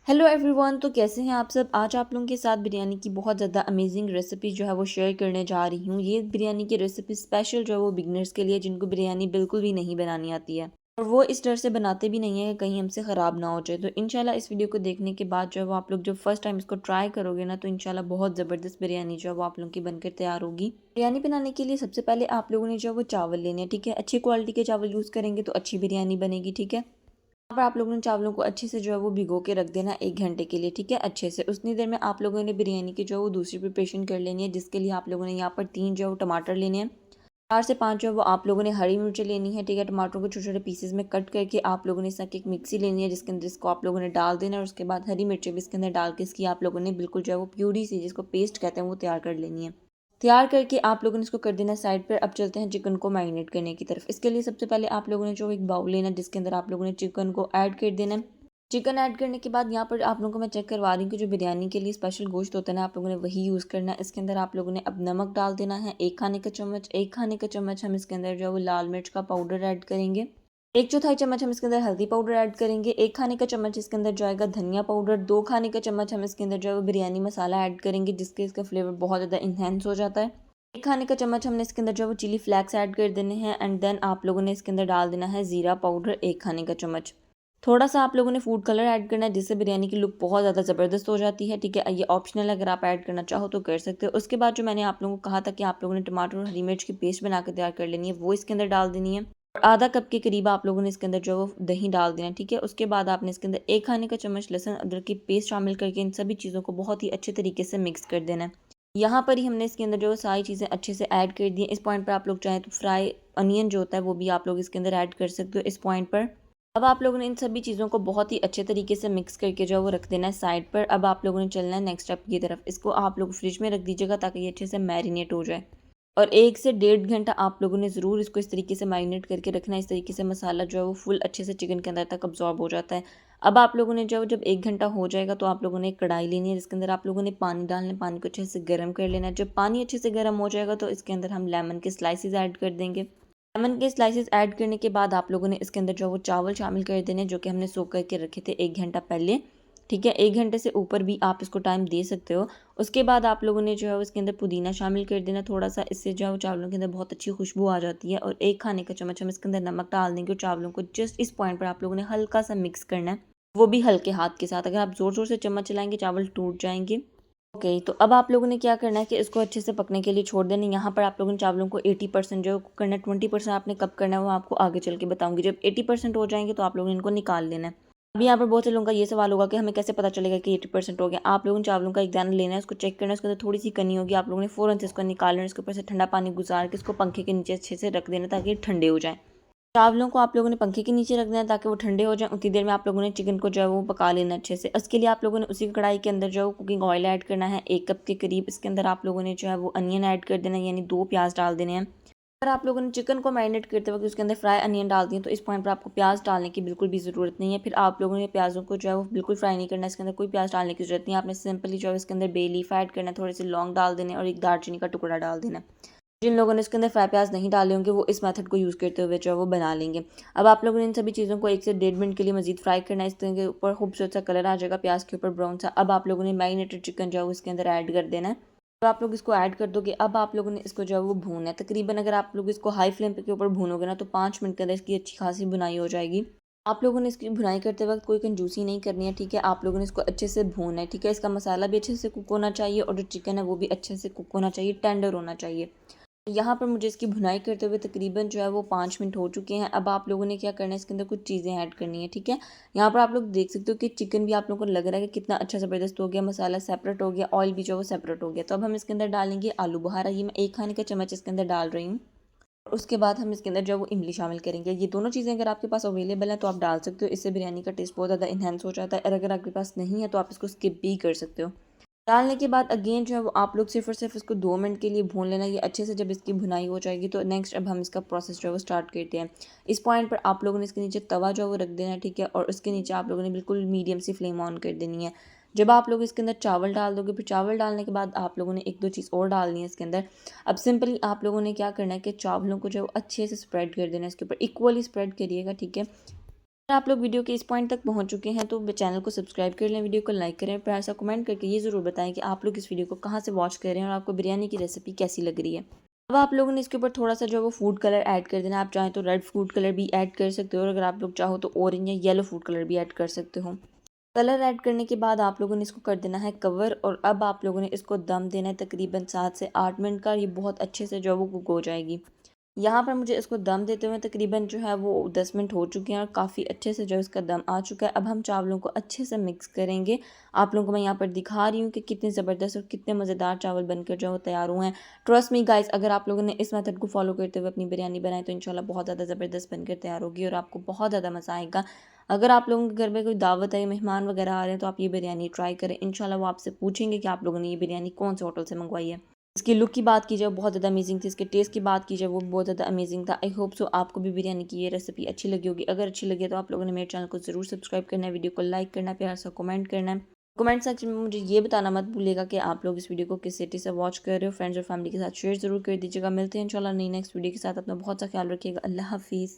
Hello everyone. तो कैसे हैं आप सब। आज आप लोगों के साथ बिरयानी की बहुत ज़्यादा अमेजिंग रेसिपी जो है वो शेयर करने जा रही हूँ। ये बिरयानी की रेसिपी स्पेशल जो है वो बिगनर्स के लिए जिनको बिरयानी बिल्कुल भी नहीं बनानी आती है और वो इस डर से बनाते भी नहीं है कि कहीं हमसे ख़राब ना हो जाए। तो इंशाल्लाह इस वीडियो को देखने के बाद जो है वो आप लोग जब फर्स्ट टाइम इसको ट्राई करोगे ना तो इंशाल्लाह बहुत ज़बरदस्त बिरयानी जो है वो आप लोगों की बनकर तैयार होगी। बिरयानी बनाने के लिए सबसे पहले आप लोगों ने जो है वो चावल लेने हैं, ठीक है। अच्छी क्वालिटी के चावल यूज़ करेंगे तो अच्छी बिरयानी बनेगी, ठीक है। यहाँ पर आप लोगों ने चावलों को अच्छे से जो है वो भिगो के रख देना 1 घंटे के लिए, ठीक है। अच्छे से उतनी देर में आप लोगों ने बिरयानी की जो है वो दूसरी प्रिपरेशन कर लेनी है, जिसके लिए आप लोगों ने यहाँ पर 3 जो है वो टमाटर लेने हैं। 4 से 5 जो है वो आप लोगों ने हरी मिर्चें लेनी है, ठीक है। टमाटरों को छोटे छोटे पीसेस में कट करके आप लोगों ने इसकी एक मिक्सी लेनी है, जिसके अंदर इसको आप लोगों ने डाल देना है और उसके बाद हरी मिर्चें भी इसके अंदर डाल के इसकी आप लोगों ने बिल्कुल जो है वो प्यूरी सी, जिसको पेस्ट कहते हैं, वो तैयार कर लेनी है। तैयार करके आप लोगों ने इसको कर देना साइड पर। अब चलते हैं चिकन को मैरिनेट करने की तरफ। इसके लिए सबसे पहले आप लोगों ने जो एक बाउल लेना है, जिसके अंदर आप लोगों ने चिकन को ऐड कर देना है। चिकन ऐड करने के बाद यहाँ पर आप लोगों को मैं चेक करवा रही हूँ कि जो बिरयानी के लिए स्पेशल गोश्त होता है ना, आप लोगों ने वही यूज़ करना है। इसके अंदर आप लोगों ने अब नमक डाल देना है 1 खाने का चम्मच। 1 खाने का चम्मच हम इसके अंदर जो है वो लाल मिर्च का पाउडर ऐड करेंगे। 1/4 चम्मच हम इसके अंदर हल्दी पाउडर ऐड करेंगे। 1 खाने का चम्मच इसके अंदर जाएगा धनिया पाउडर। 2 खाने का चम्मच हम इसके अंदर जो है वो बिरयानी मसाला ऐड करेंगे, जिसके इसका फ्लेवर बहुत ज़्यादा इन्हेंस हो जाता है। 1 खाने का चम्मच हमने इसके अंदर जो है वो चिली फ्लैक्स ऐड कर देने हैं एंड देन आप लोगों ने इसके अंदर डाल देना है ज़ीरा पाउडर 1 खाने का चम्मच। थोड़ा सा आप लोगों ने फूड कलर ऐड करना है, जिससे बिरयानी की लुक बहुत ज़्यादा ज़बरदस्त हो जाती है, ठीक है। ये ऑप्शनल, अगर आप ऐड करना चाहो तो कर सकते हो। उसके बाद जो मैंने आप लोगों को कहा था कि आप लोगों ने टमाटर और हरी मिर्च की पेस्ट बना कर तैयार कर लेनी है, वो इसके अंदर डाल देनी है। और आधा कप के करीब आप लोगों ने इसके अंदर जो है वो दही डाल देना है, ठीक है। उसके बाद आपने इसके अंदर 1 खाने का चम्मच लहसुन अदरक की पेस्ट शामिल करके इन सभी चीज़ों को बहुत ही अच्छे तरीके से मिक्स कर देना है। यहाँ पर ही हमने इसके अंदर जो सारी चीज़ें अच्छे से ऐड कर दी हैं। इस पॉइंट पर आप लोग चाहें तो फ्राई अनियन जो होता है वो भी आप लोग इसके अंदर ऐड कर सकते हो इस पॉइंट पर। अब आप लोगों ने इन सभी चीज़ों को बहुत ही अच्छे तरीके से मिक्स करके जो है वो रख देना है साइड पर। अब आप लोगों ने चलना है नेक्स्ट स्टेप की तरफ। इसको आप लोग फ्रिज में रख दीजिएगा ताकि ये अच्छे से मैरिनेट हो जाए। और 1 से 1.5 घंटा आप लोगों ने ज़रूर इसको इस तरीके से मैरिनेट करके रखना है। इस तरीके से मसाला जो है वो फुल अच्छे से चिकन के अंदर तक अब्जॉर्ब हो जाता है। अब आप लोगों ने जो जब 1 घंटा हो जाएगा तो आप लोगों ने एक कढ़ाई लेनी है, जिसके अंदर आप लोगों ने पानी डालना है। पानी को अच्छे से गर्म कर लेना है। जब पानी अच्छे से गर्म हो जाएगा तो इसके अंदर हम लेमन के स्लाइसेस ऐड कर देंगे। लेमन के स्लाइसेस ऐड करने के बाद आप लोगों ने इसके अंदर जो वो चावल शामिल कर देने, जो कि हमने सोक करके रखे थे 1 घंटा पहले, ठीक है। 1 घंटे से ऊपर भी आप इसको टाइम दे सकते हो। उसके बाद आप लोगों ने जो है उसके अंदर पुदीना शामिल कर देना थोड़ा सा। इससे जो है वो चावलों के अंदर बहुत अच्छी खुशबू आ जाती है। और 1 खाने का चम्मच हम इसके अंदर नमक डाल देंगे और चावलों को जस्ट इस पॉइंट पर आप लोगों ने हल्का सा मिक्स करना है, वो भी हल्के हाथ के साथ। अगर आप ज़ोर ज़ोर से चम्मच चलाएंगे चावल टूट जाएंगे। ओके, तो अब आप लोगों ने क्या करना है कि इसको अच्छे से पकने के लिए छोड़ देना है। यहाँ पर आप लोगों ने चावलों को 80% जो कुक करना है, 20% आपने कब करना है वो आपको आगे चल के बताऊंगी। जब 80% हो जाएंगे तो आप लोगों ने इनको निकाल लेना है। अभी यहाँ पर बहुत से लोगों का ये सवाल होगा कि हमें कैसे पता चलेगा कि 80% हो गया। आप लोगों ने चावलों का एक दाना लेना है, उसको चेक करना है, उसके अंदर थोड़ी सी कनी होगी, आप लोगों ने फ़ौरन से इसको निकाल लेना है। इसके ऊपर से ठंडा पानी गुजार के इसको पंखे के नीचे अच्छे से रख देना ताकि ठंडे हो जाए। चावलों को आप लोगों ने पंखे के नीचे रख देना ताकि वो ठंडे हो जाएं। उतनी देर में आप लोगों ने चिकन को जो है वो पका लेना अच्छे से। उसके लिए आप लोगों ने उसी कढ़ाई के अंदर जो है वो कुकिंग ऑयल ऐड करना है 1 कप के करीब। इसके अंदर आप लोगों ने जो है वो अनियन ऐड कर देना है, यानी 2 प्याज डाल देने हैं। अगर आप लोगों ने चिकन को मैरिनेट करते वक्त उसके अंदर फ्राई अनियन डाल दिए तो इस पॉइंट पर आपको प्याज डालने की बिल्कुल भी ज़रूरत नहीं है। फिर आप लोगों ने प्याज़ों को जो है वो बिल्कुल फ्राई नहीं करना है, इसके अंदर कोई प्याज डालने की ज़रूरत नहीं है। आपने सिंपली जो है इसके अंदर बे लीफ ऐड करना है, थोड़े से लौंग डाल देने और एक दालचीनी का टुकड़ा डाल देना। जिन लोगों ने इसके अंदर फ्राई प्याज नहीं डाले होंगे वो इस मेथड को यूज़ करते हुए जो है वो बना लेंगे। अब आप लोगों ने इन सभी चीज़ों को 1 से 1.5 मिनट के लिए मजीद फ्राई करना है। इस तरह के ऊपर खूबसूरत सा कलर आ जाएगा प्याज के ऊपर, ब्राउन सा। अब आप लोगों ने मैरिनेटेड चिकन जो है वो इसके अंदर ऐड कर देना है। तो आप लोग इसको ऐड कर दोगे। अब आप लोगों ने इसको जो है वो भूनना है तकरीबन। अगर आप लोग इसको हाई फ्लेम के ऊपर भूनोगे ना तो 5 मिनट के अंदर इसकी अच्छी खासी बुनाई हो जाएगी। आप लोगों ने इसकी भुनाई करते वक्त कोई कंजूसी नहीं करनी है, ठीक है। आप लोगों ने इसको अच्छे से भूनना है, ठीक है। इसका मसाला भी अच्छे से कुक होना चाहिए और जो चिकन है वो भी अच्छे से कुक होना चाहिए, टेंडर होना चाहिए। यहाँ पर मुझे इसकी भुनाई करते हुए तकरीबन जो है वो 5 मिनट हो चुके हैं। अब आप लोगों ने क्या करना है, इसके अंदर कुछ चीज़ें ऐड करनी है, ठीक है। यहाँ पर आप लोग देख सकते हो कि चिकन भी आप लोगों को लग रहा है कि कितना अच्छा ज़बरदस्त हो गया, मसाला सेपरेट हो गया, ऑयल भी जो है वो सेपरेट हो गया। तो अब हम इसके अंदर डालेंगे आलू बुखारा। ये मैं 1 खाने का चम्मच इसके अंदर डाल रही हूँ। और उसके बाद हम इसके अंदर जो है वो इमली शामिल करेंगे। ये दोनों चीज़ें अगर आपके पास अवेलेबल हैं तो आप डाल सकते हो, इससे बिरयानी का टेस्ट बहुत ज़्यादा इन्हेंस हो जाता है। और अगर आपके पास नहीं है तो आप इसको स्किप भी कर सकते हो। डालने के बाद अगेन जो है वो आप लोग सिर्फ और सिर्फ इसको 2 मिनट के लिए भून लेना। ये अच्छे से जब इसकी भुनाई हो जाएगी तो नेक्स्ट अब हम इसका प्रोसेस जो है वो स्टार्ट करते हैं। इस पॉइंट पर आप लोगों ने इसके नीचे तवा जो है वो रख देना है, ठीक है। और उसके नीचे आप लोगों ने बिल्कुल मीडियम सी फ्लेम ऑन कर देनी है। जब आप लोग इसके अंदर चावल डाल दोगे, फिर चावल डालने के बाद आप लोगों ने एक दो चीज़ और डालनी है इसके अंदर। अब सिंपली आप लोगों ने क्या करना है कि चावलों को जो है वो अच्छे से स्प्रेड कर देना है, इसके ऊपर इक्वली स्प्रेड करिएगा, ठीक है। अगर आप लोग वीडियो के इस पॉइंट तक पहुंच चुके हैं तो चैनल को सब्सक्राइब कर लें, वीडियो को लाइक करें, प्यार सा कमेंट करके ये ज़रूर बताएं कि आप लोग इस वीडियो को कहाँ से वॉच कर रहे हैं और आपको बिरयानी की रेसिपी कैसी लग रही है। अब आप लोगों ने इसके ऊपर थोड़ा सा जो है वो फूड कलर ऐड कर देना। आप चाहें तो रेड फूड कलर भी ऐड कर सकते हो और अगर आप लोग चाहो तो ऑरेंज या येलो फूड कलर भी ऐड कर सकते हो। कलर ऐड करने के बाद आप लोगों ने इसको कर देना है कवर और अब आप लोगों ने इसको दम देना है तकरीबन 7 से 8 मिनट का। ये बहुत अच्छे से जो है वो कुक हो जाएगी। यहाँ पर मुझे इसको दम देते हुए तकरीबन जो है वो 10 मिनट हो चुके हैं और काफ़ी अच्छे से जो है इसका दम आ चुका है। अब हम चावलों को अच्छे से मिक्स करेंगे। आप लोगों को मैं यहाँ पर दिखा रही हूँ कि कितने ज़बरदस्त और कितने मज़ेदार चावल बनकर जो है वो तैयार हुए हैं। ट्रस्ट मी गाइस, अगर आप लोगों ने इस मेथड को फॉलो करते हुए अपनी बिरयानी बनाई तो इंशाल्लाह बहुत ज़्यादा ज़बरदस्त बनकर तैयार होगी और आपको बहुत ज़्यादा मज़ा आएगा। अगर आप लोगों के घर में कोई दावत है, मेहमान वगैरह आ रहे हैं तो आप ये बिरयानी ट्राई करें। इंशाल्लाह वो आपसे पूछेंगे कि आप लोगों ने ये बिरयानी कौन से होटल से मंगवाई है। इसकी लुक की बात की जाए बहुत ज़्यादा अमेजिंग थी, इसके टेस्ट की बात की जाए वो भी बहुत ज़्यादा अमेजिंग था। आई होप सो आपको भी बिरयानी की ये रेसिपी अच्छी लगी होगी। अगर अच्छी लगी है तो आप लोगों ने मेरे चैनल को ज़रूर सब्सक्राइब करना है, वीडियो को लाइक करना है, प्यार सा कमेंट करना है। कमेंट सेक्शन में मुझे ये बताना मत भूलिएगा कि आप लोग इस वीडियो को किस सिटी से वॉच कर रहे हो। फ्रेंड्स और फैमिली के साथ शेयर ज़रूर कर दीजिएगा। मिलते हैं इंशाल्लाह नई नेक्स्ट वीडियो के साथ। अपना बहुत सा ख्याल रखिएगा। अल्लाह हाफिज़।